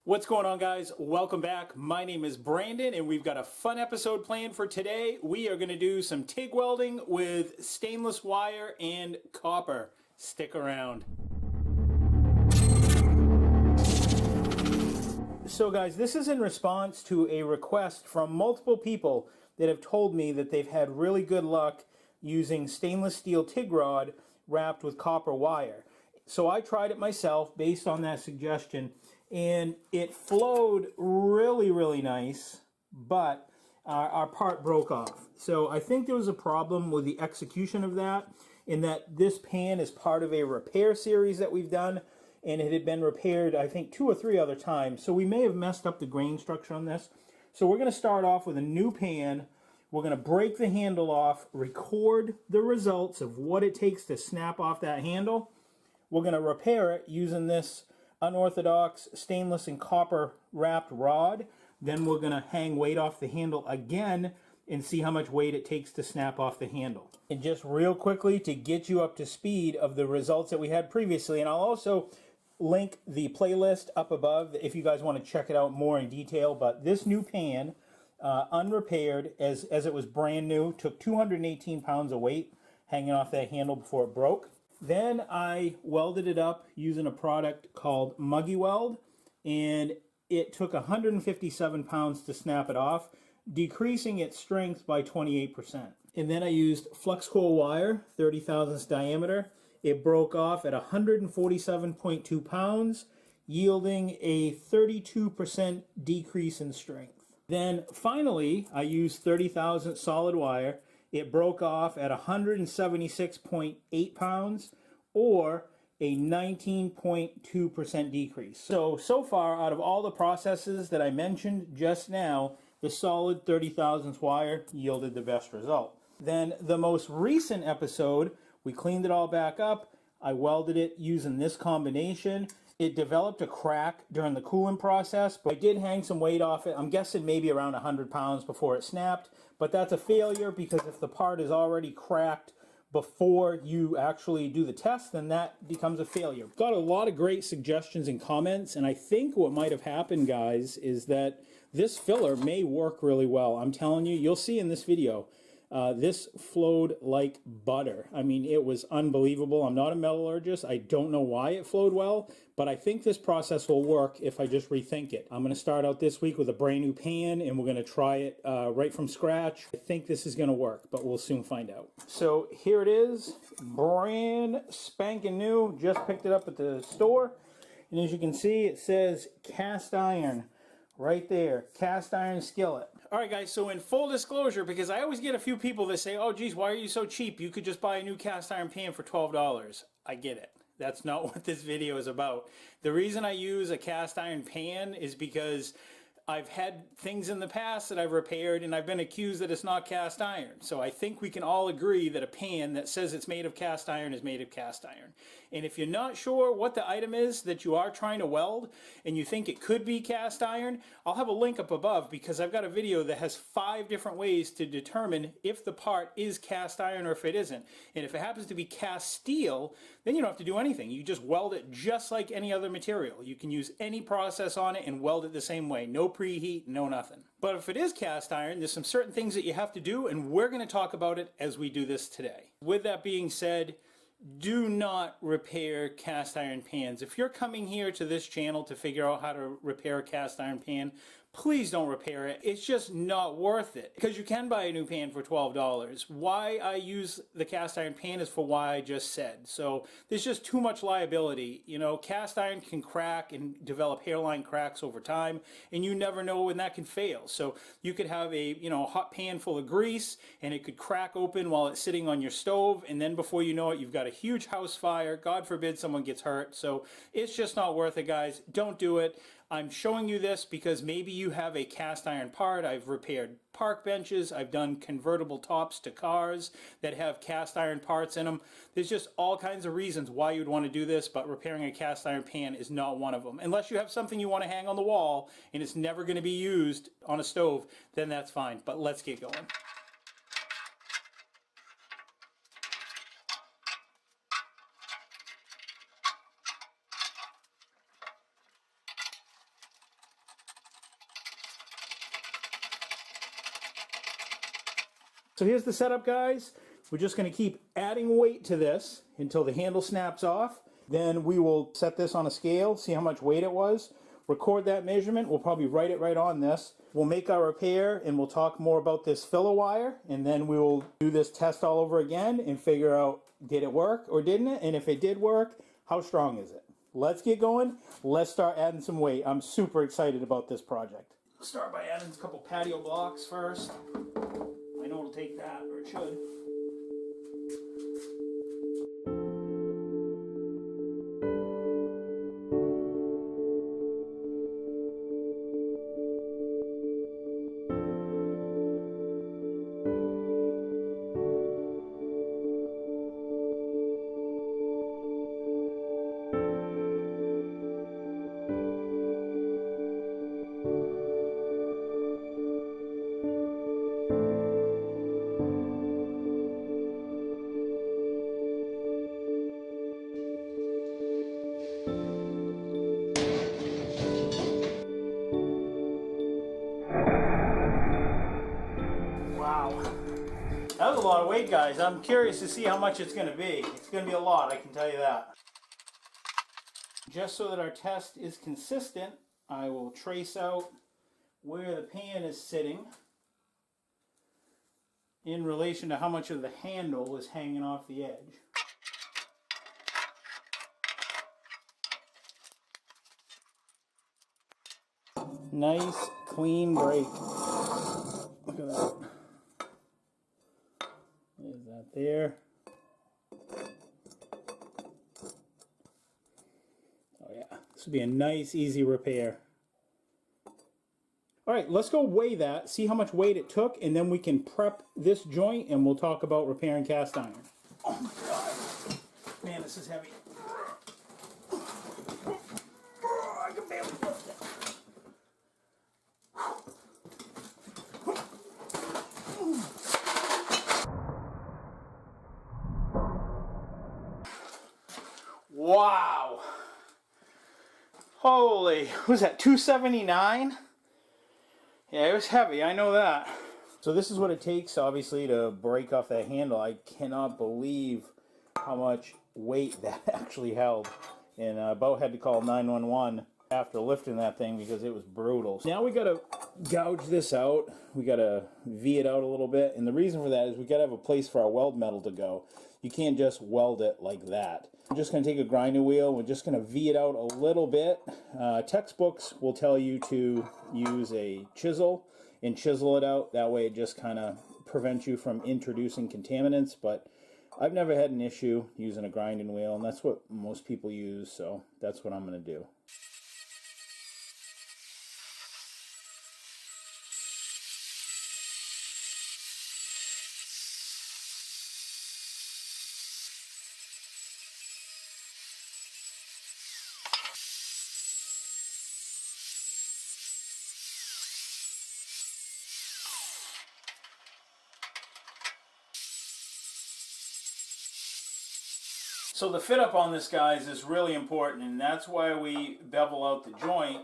What's going on, guys? Welcome back. My name is Brandon and we've got a fun episode planned for today. We are going to do some TIG welding with stainless wire and copper. Stick around. So guys, this is in response to a request from multiple people that have told me that they've had really good luck using stainless steel TIG rod wrapped with copper wire. So I tried it myself based on that suggestion, and it flowed really nice, but our part broke off. So I think there was a problem with the execution of that, in that this pan is part of a repair series that we've done, and it had been repaired, I think, 2 or 3 other times. So we may have messed up the grain structure on this. So we're going to start off with a new pan. We're going to break the handle off, record the results of what it takes to snap off that handle. We're going to repair it using this unorthodox stainless and copper wrapped rod. Then we're going to hang weight off the handle again and see how much weight it takes to snap off the handle. And just real quickly to get you up to speed of the results that we had previously, and I'll also link the playlist up above if you guys want to check it out more in detail. But this new pan, unrepaired as it was brand new, took 218 pounds of weight hanging off that handle before it broke. Then I welded it up using a product called Muggy Weld, and it took 157 pounds to snap it off, decreasing its strength by 28%. And then I used flux core wire, 30 thousandths diameter. It broke off at 147.2 pounds, yielding a 32% decrease in strength. Then finally, I used 30 thousandths solid wire. It broke off at 176.8 pounds, or a 19.2% decrease. So far, out of all the processes that I mentioned just now, the solid 30 thousandths wire yielded the best result. Then the most recent episode, we cleaned it all back up. I welded it using this combination. It developed a crack during the cooling process, but I did hang some weight off it. I'm guessing maybe around 100 pounds before it snapped, but that's a failure because if the part is already cracked before you actually do the test, then that becomes a failure. Got a lot of great suggestions and comments, and I think what might have happened, guys, is that this filler may work really well. I'm telling you, you'll see in this video. This flowed like butter. I mean, it was unbelievable. I'm not a metallurgist. I don't know why it flowed well, but I think this process will work if I just rethink it. I'm going to start out this week with a brand new pan, and we're going to try it right from scratch. I think this is going to work, but we'll soon find out. So here it is, brand spanking new. Just picked it up at the store, and as you can see, it says cast iron. Right there, cast iron skillet. All right, guys, so in full disclosure, because I always get a few people that say, oh, geez, why are you so cheap? You could just buy a new cast iron pan for $12. I get it. That's not what this video is about. The reason I use a cast iron pan is because I've had things in the past that I've repaired and I've been accused that it's not cast iron. So I think we can all agree that a pan that says it's made of cast iron is made of cast iron. And if you're not sure what the item is that you are trying to weld and you think it could be cast iron, I'll have a link up above because I've got a video that has 5 different ways to determine if the part is cast iron or if it isn't. And if it happens to be cast steel, then you don't have to do anything. You just weld it just like any other material. You can use any process on it and weld it the same way. No preheat, no nothing. But if it is cast iron, there's some certain things that you have to do, and we're going to talk about it as we do this today. With that being said, do not repair cast iron pans. If you're coming here to this channel to figure out how to repair a cast iron pan, please don't repair it. It's just not worth it because you can buy a new pan for $12. Why I use the cast iron pan is for why I just said. So there's just too much liability. You know, cast iron can crack and develop hairline cracks over time, and you never know when that can fail. So you could have a, hot pan full of grease and it could crack open while it's sitting on your stove, and then before you know it, you've got a huge house fire. God forbid someone gets hurt. So it's just not worth it, guys. Don't do it. I'm showing you this because maybe you have a cast iron part. I've repaired park benches. I've done convertible tops to cars that have cast iron parts in them. There's just all kinds of reasons why you'd want to do this, but repairing a cast iron pan is not one of them. Unless you have something you want to hang on the wall and it's never going to be used on a stove, then that's fine. But let's get going. So here's the setup, guys. We're just going to keep adding weight to this until the handle snaps off. Then we will set this on a scale, see how much weight it was, record that measurement. We'll probably write it right on this. We'll make our repair and we'll talk more about this filler wire, and then we will do this test all over again and figure out, did it work or didn't it? And if it did work, how strong is it? Let's get going. Let's start adding some weight. I'm super excited about this project. Start by adding a couple patio blocks first. I know it'll take that, or it should. That was a lot of weight, guys. I'm curious to see how much it's going to be. It's going to be a lot, I can tell you that. Just so that our test is consistent, I will trace out where the pan is sitting in relation to how much of the handle is hanging off the edge. Nice, clean break. Look at that. There's that there. Oh yeah, this would be a nice, easy repair. All right, let's go weigh that, see how much weight it took, and then we can prep this joint and we'll talk about repairing cast iron. Oh my God. Man, this is heavy. I can barely lift it. Wow. Holy, what was that, 279? Yeah, it was heavy, I know that. So this is what it takes, obviously, to break off that handle. I cannot believe how much weight that actually held. And Bo had to call 911 after lifting that thing because it was brutal. Now we gotta gouge this out. We gotta V it out a little bit. And the reason for that is we gotta have a place for our weld metal to go. You can't just weld it like that. I'm just going to take a grinding wheel. We're just going to V it out a little bit. Textbooks will tell you to use a chisel and chisel it out. That way it just kind of prevents you from introducing contaminants. But I've never had an issue using a grinding wheel, and that's what most people use, so that's what I'm going to do. So the fit up on this, guys, is really important, and that's why we bevel out the joint,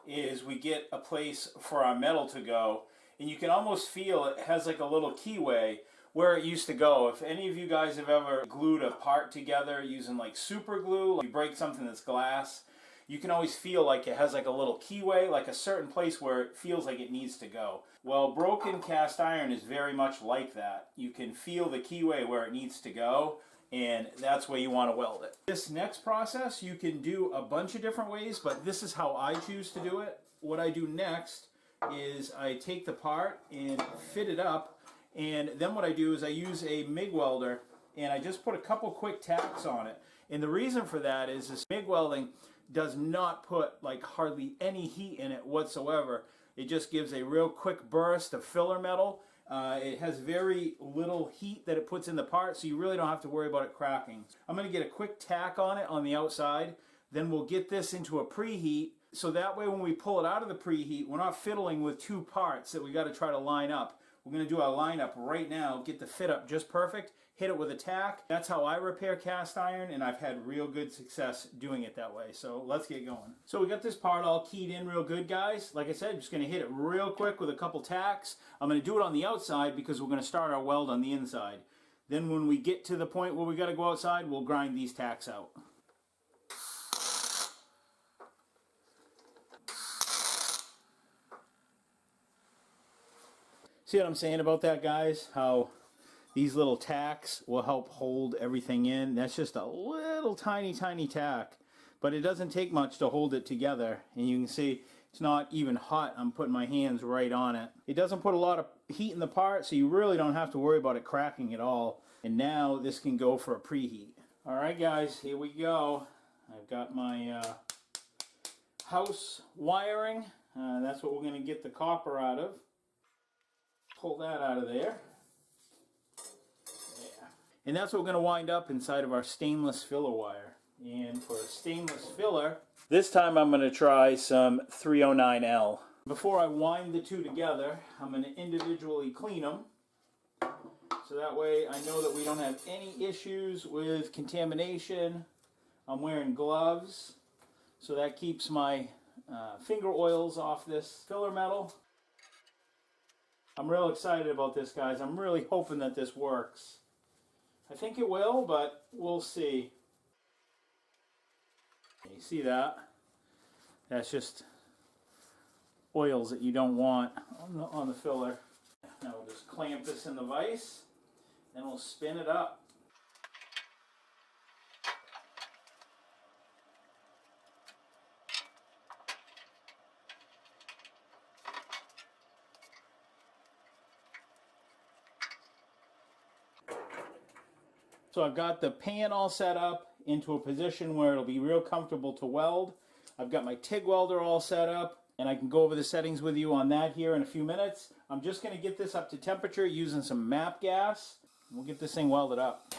is we get a place for our metal to go. And you can almost feel it has like a little keyway where it used to go. If any of you guys have ever glued a part together using like super glue, like you break something that's glass, you can always feel like it has like a little keyway, like a certain place where it feels like it needs to go. Well, broken cast iron is very much like that. You can feel the keyway where it needs to go, and that's where you want to weld it. This next process you can do a bunch of different ways, but this is how I choose to do it. What I do next is I take the part and fit it up, and then what I do is I use a MIG welder and I just put a couple quick tacks on it. And the reason for that is this MIG welding does not put like hardly any heat in it whatsoever. It just gives a real quick burst of filler metal. It has very little heat that it puts in the part, so you really don't have to worry about it cracking. I'm going to get a quick tack on it on the outside, then we'll get this into a preheat, so that way when we pull it out of the preheat, we're not fiddling with two parts that we got to try to line up. We're going to do our lineup right now, get the fit up just perfect, hit it with a tack. That's how I repair cast iron, and I've had real good success doing it that way. So let's get going. So we got this part all keyed in real good, guys. Like I said, I'm just going to hit it real quick with a couple tacks. I'm going to do it on the outside because we're going to start our weld on the inside. Then when we get to the point where we got to go outside, we'll grind these tacks out. See what I'm saying about that, guys? How these little tacks will help hold everything in. That's just a little tiny tack, but it doesn't take much to hold it together. And you can see it's not even hot. I'm putting my hands right on it. It doesn't put a lot of heat in the part, so you really don't have to worry about it cracking at all. And now this can go for a preheat. All right, guys, here we go. I've got my house wiring. That's what we're going to get the copper out of. Pull that out of there. Yeah. And that's what we're going to wind up inside of our stainless filler wire. And for a stainless filler, this time I'm going to try some 309L. Before I wind the two together, I'm going to individually clean them. So that way I know that we don't have any issues with contamination. I'm wearing gloves, so that keeps my finger oils off this filler metal. I'm real excited about this, guys. I'm really hoping that this works. I think it will, but we'll see. You see that? That's just oils that you don't want on the filler. Now we'll just clamp this in the vise, and we'll spin it up. So I've got the pan all set up into a position where it'll be real comfortable to weld. I've got my TIG welder all set up, and I can go over the settings with you on that here in a few minutes. I'm just going to get this up to temperature using some MAP gas. We'll get this thing welded up.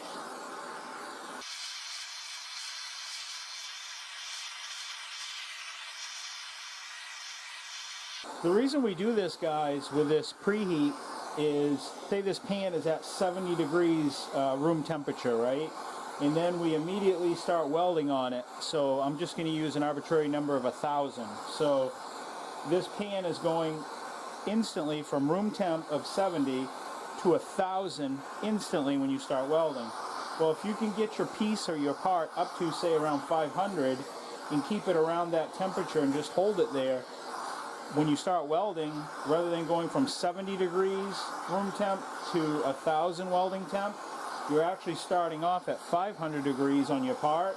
The reason we do this, guys, with this preheat is, say this pan is at 70 degrees room temperature, right? And then we immediately start welding on it. So I'm just going to use an arbitrary number of 1,000. So this pan is going instantly from room temp of 70 to 1,000 instantly when you start welding. Well, if you can get your piece or your part up to, say, around 500 and keep it around that temperature and just hold it there, when you start welding, rather than going from 70 degrees room temp to 1,000 welding temp, you're actually starting off at 500 degrees on your part,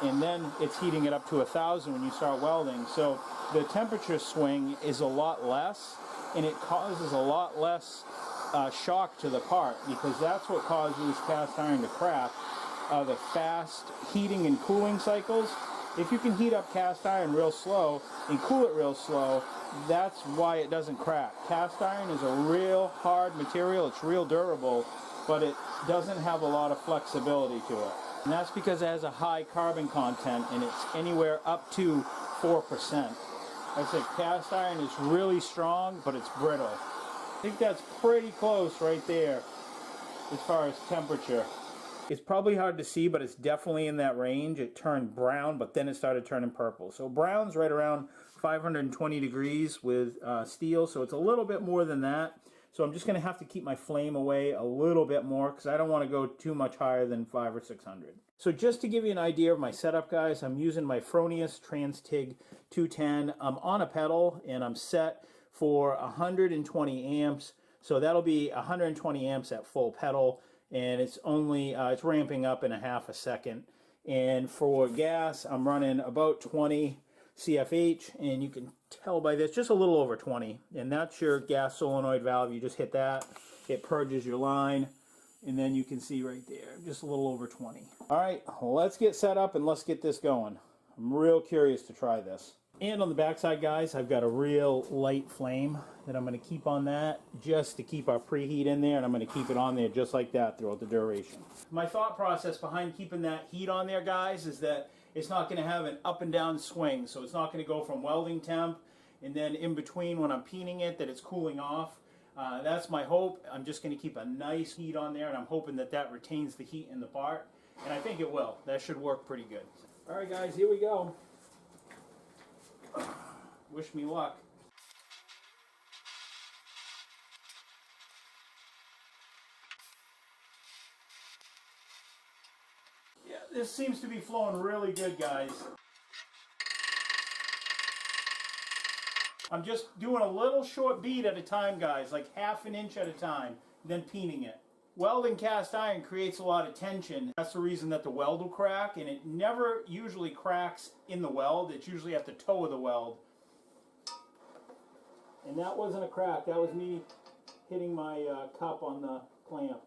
and then it's heating it up to 1,000 when you start welding. So the temperature swing is a lot less, and it causes a lot less shock to the part, because that's what causes cast iron to crack, the fast heating and cooling cycles. If you can heat up cast iron real slow and cool it real slow, that's why it doesn't crack. Cast iron is a real hard material. It's real durable, but it doesn't have a lot of flexibility to it. And that's because it has a high carbon content, and it's anywhere up to 4%. Like I said, cast iron is really strong, but it's brittle. I think that's pretty close right there as far as temperature. It's probably hard to see, but it's definitely in that range. It turned brown, but then it started turning purple. So brown's right around 520 degrees with steel, so it's a little bit more than that. So I'm just going to have to keep my flame away a little bit more because I don't want to go too much higher than 500 or 600. So just to give you an idea of my setup, guys, I'm using my Fronius Trans-TIG 210. I'm on a pedal, and I'm set for 120 amps. So that'll be 120 amps at full pedal. And it's only it's ramping up in a half a second. And for gas, I'm running about 20 CFH, and you can tell by this, just a little over 20. And that's your gas solenoid valve. You just hit that, it purges your line, and then you can see right there, just a little over 20. All right, let's get set up and let's get this going. I'm real curious to try this. And on the backside, guys, I've got a real light flame that I'm going to keep on that just to keep our preheat in there, and I'm going to keep it on there just like that throughout the duration. My thought process behind keeping that heat on there, guys, is that it's not going to have an up and down swing. So it's not going to go from welding temp and then in between when I'm peening it that it's cooling off. That's my hope. I'm just going to keep a nice heat on there, and I'm hoping that that retains the heat in the part, and I think it will. That should work pretty good. All right, guys, here we go. Wish me luck. Yeah, this seems to be flowing really good, guys. I'm just doing a little short bead at a time, guys, like half an inch at a time, then peening it. Welding cast iron creates a lot of tension. That's the reason that the weld will crack, and it never usually cracks in the weld. It's usually at the toe of the weld. And that wasn't a crack. That was me hitting my cup on the clamp.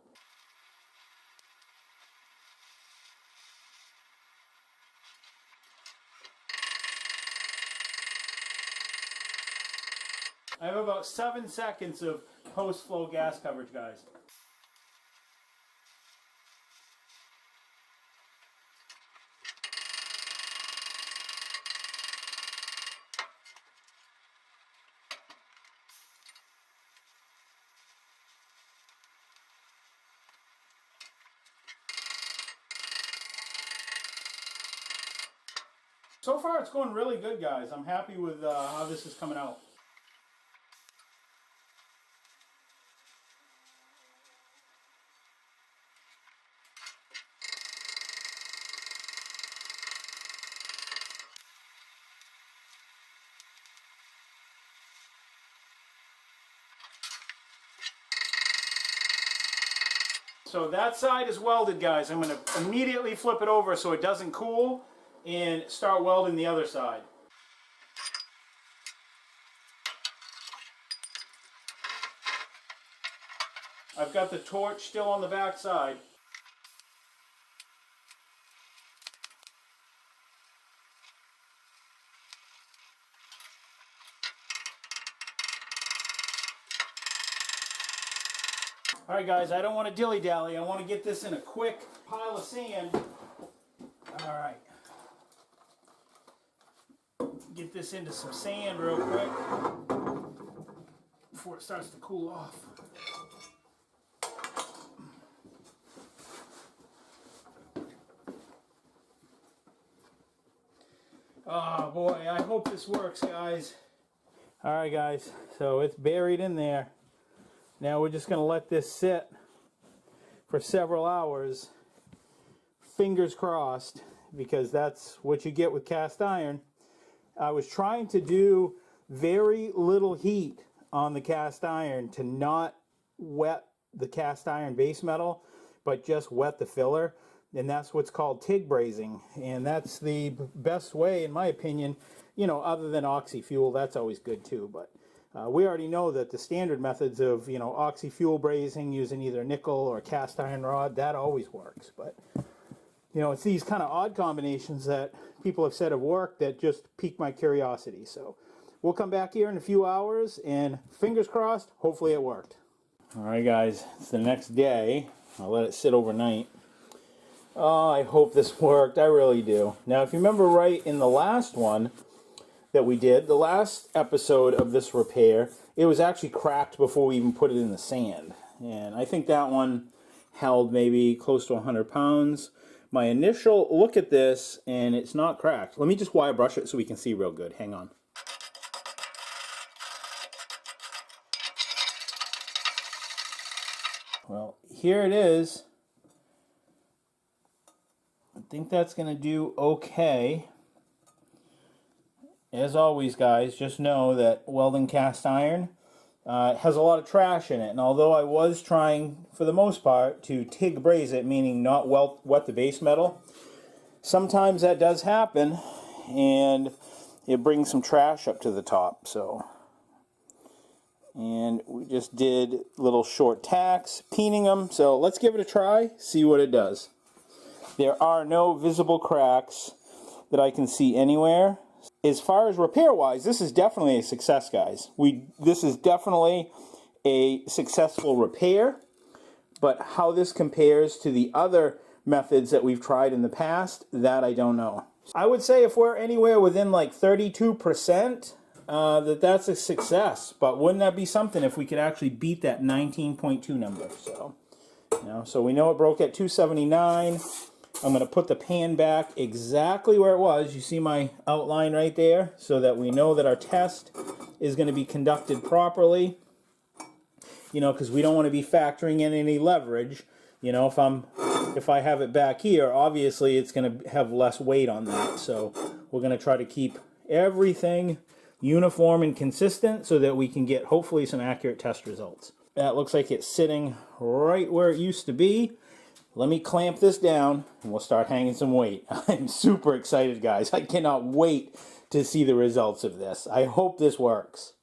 I have about 7 seconds of post-flow gas coverage, guys. So far it's going really good, guys. I'm happy with how this is coming out. So that side is welded, guys. I'm going to immediately flip it over so it doesn't cool and start welding the other side. I've got the torch still on the back side. All right, guys, I don't want to dilly-dally. I want to get this in a quick pile of sand. All right. Get this into some sand real quick before it starts to cool off. Oh boy, I hope this works, guys. All right, guys, so it's buried in there. Now we're just going to let this sit for several hours, fingers crossed, because that's what you get with cast iron. I was trying to do very little heat on the cast iron to not wet the cast iron base metal, but just wet the filler, and that's what's called TIG Brazing, and that's the best way, in my opinion, you know, other than oxy fuel. That's always good too, but we already know that the standard methods of, you know, oxy fuel brazing using either nickel or cast iron rod, that always works. But, you know, it's these kind of odd combinations that people have said have worked that just pique my curiosity. So we'll come back here in a few hours and fingers crossed, hopefully it worked. All right, guys, it's the next day. I'll let it sit overnight. Oh, I hope this worked. I really do. Now, if you remember right in the last one that we did, the last episode of this repair, it was actually cracked before we even put it in the sand. And I think that one held maybe close to 100 pounds. My initial look at this, and it's not cracked. Let me just wire brush it so we can see real good. Hang on. Well, here it is. I think that's going to do okay. As always, guys, just know that welding cast iron has a lot of trash in it. And although I was trying, for the most part, to TIG braze it, meaning not wet the base metal, sometimes that does happen, and it brings some trash up to the top. So, and we just did little short tacks, peening them. So let's give it a try, see what it does. There are no visible cracks that I can see anywhere. As far as repair-wise, this is definitely a success, guys. This is definitely a successful repair, but how this compares to the other methods that we've tried in the past, that I don't know. I would say if we're anywhere within like 32%, that's a success. But wouldn't that be something if we could actually beat that 19.2 number? So, so we know it broke at 279. I'm going to put the pan back exactly where it was. You see my outline right there, so that we know that our test is going to be conducted properly. Because we don't want to be factoring in any leverage. If I have it back here, obviously it's going to have less weight on that. So we're going to try to keep everything uniform and consistent so that we can get hopefully some accurate test results. That looks like it's sitting right where it used to be. Let me clamp this down and we'll start hanging some weight. I'm super excited, guys. I cannot wait to see the results of this. I hope this works.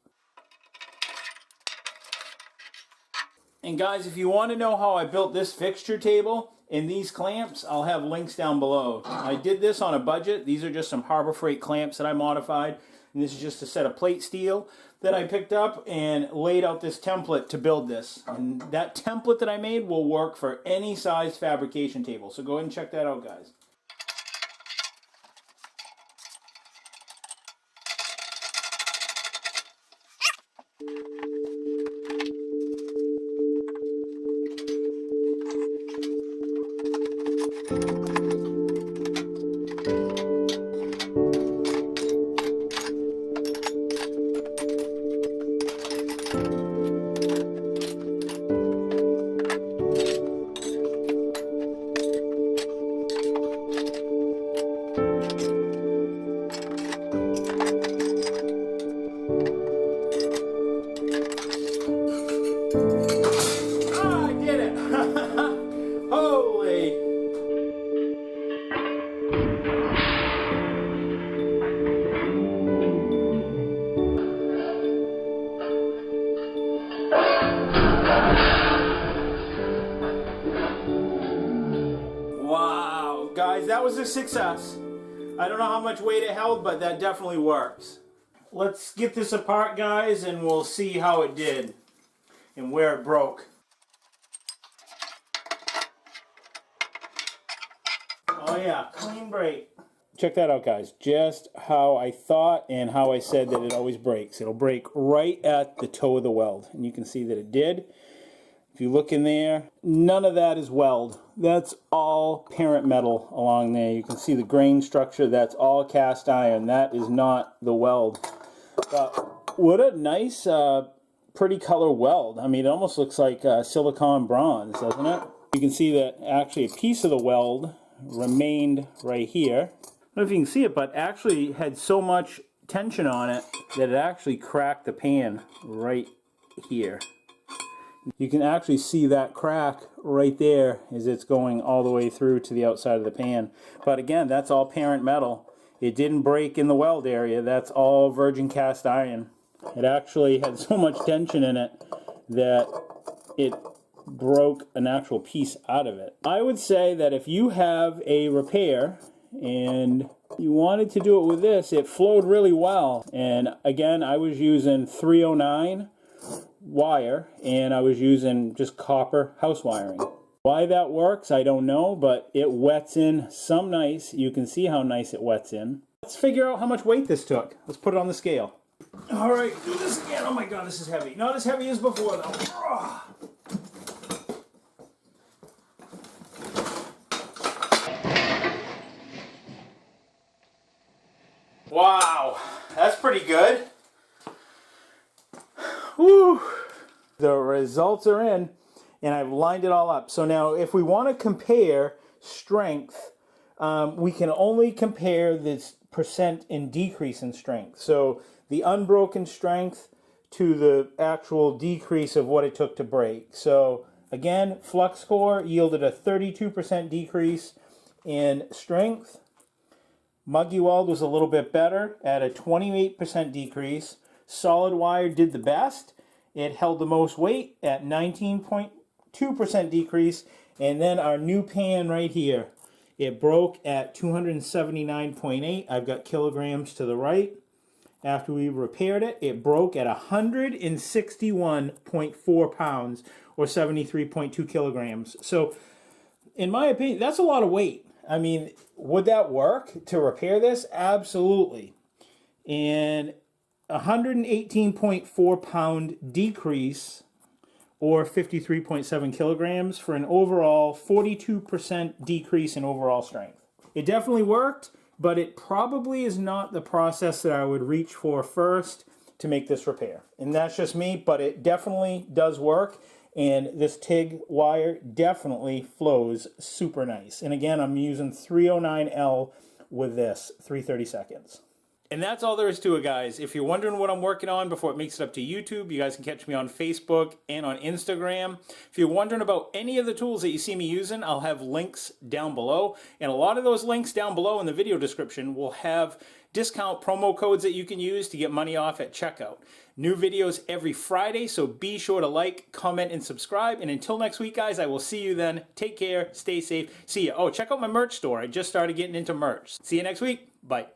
And guys, if you want to know how I built this fixture table and these clamps, I'll have links down below. I did this on a budget. These are just some Harbor Freight clamps that I modified. And this is just a set of plate steel that I picked up and laid out this template to build this. And that template that I made will work for any size fabrication table. So go ahead and check that out, guys. Guys, that was a success. I don't know how much weight it held, but that definitely works. Let's get this apart, guys, and we'll see how it did and where it broke. Oh yeah, clean break. Check that out, guys. Just how I thought and how I said that it always breaks. It'll break right at the toe of the weld, and you can see that it did. If you look in there, none of that is weld. That's all parent metal along there. You can see the grain structure. That's all cast iron. That is not the weld. But what a nice, pretty color weld. I mean, it almost looks like silicon bronze, doesn't it? You can see that actually a piece of the weld remained right here. I don't know if you can see it, but actually had so much tension on it that it actually cracked the pan right here. You can actually see that crack right there as it's going all the way through to the outside of the pan. But again, that's all parent metal. It didn't break in the weld area. That's all virgin cast iron. It actually had so much tension in it that it broke an actual piece out of it. I would say that if you have a repair and you wanted to do it with this, it flowed really well. And again, I was using 309 wire, and I was using just copper house wiring. Why that works, I don't know, but it wets in some nice. You can see how nice it wets in. Let's figure out how much weight this took. Let's put it on the scale. All right, do this again. Oh my God, this is heavy. Not as heavy as before, though. Wow, that's pretty good. Woo. The results are in, and I've lined it all up. So now if we want to compare strength, we can only compare this percent in decrease in strength. So the unbroken strength to the actual decrease of what it took to break. So again, flux core yielded a 32% decrease in strength. Muggy weld was a little bit better at a 28% decrease. Solid wire did the best. It held the most weight at 19.2% decrease. And then our new pan right here, it broke at 279.8. I've got kilograms to the right. After we repaired it, it broke at 161.4 pounds or 73.2 kilograms. So in my opinion, that's a lot of weight. I mean, would that work to repair this? Absolutely. And 118.4 pound decrease, or 53.7 kilograms, for an overall 42% decrease in overall strength. It definitely worked, but it probably is not the process that I would reach for first to make this repair. And that's just me, but it definitely does work. And this TIG wire definitely flows super nice. And again, I'm using 309L with this, 3/32. And that's all there is to it, guys. If you're wondering what I'm working on before it makes it up to YouTube, you guys can catch me on Facebook and on Instagram. If you're wondering about any of the tools that you see me using, I'll have links down below. And a lot of those links down below in the video description will have discount promo codes that you can use to get money off at checkout. New videos every Friday, so be sure to like, comment, and subscribe. And until next week, guys, I will see you then. Take care, stay safe, see ya. Oh, check out my merch store. I just started getting into merch. See you next week. Bye.